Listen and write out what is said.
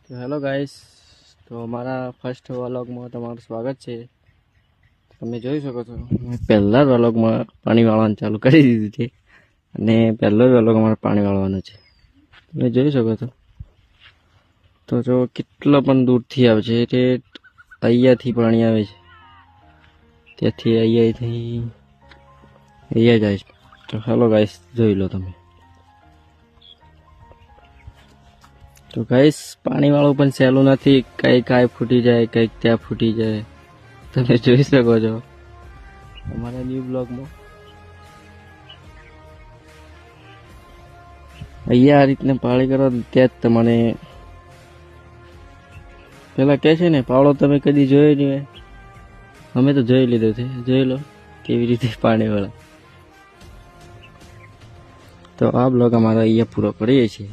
તો hello guys, તો અમારા ફર્સ્ટ વ્લોગમાં તમારું સ્વાગત છે. તમે જોઈ શકો છો મેં પહેલા વ્લોગમાં પાણી વાળવાનું ચાલુ કરી દીધું છે અને પહેલો વ્લોગ અમારે પાણી વાળવાનો છે. તમે જોઈ શકો છો. તો જો કેટલો પણ દૂરથી આવે છે, તે અહીંયાથી પાણી આવે છે, ત્યાંથી અહીંયા જાય છે. તો હેલો ગાઈસ, જોઈ લો તમે. તો ગાઈસ, પાણી વાળું પણ સહેલું નથી. કંઈક આ ફૂટી જાય, કંઈક ત્યાં ફૂટી જાય. તમે જોઈ શકો છો અમારા ન્યૂ બ્લોગમાં. અહીંયા આ રીતના પાળી કરો ત્યાં જ તમને પેલા કહે છે ને, પાવડો તમે કદી જોયો નહીં હોય. અમે તો જોઈ લીધો છે. જોઈ લો કેવી રીતે પાણી વાળા. તો આ બ્લોગ અમારો અહીંયા પૂરો કરીએ છીએ.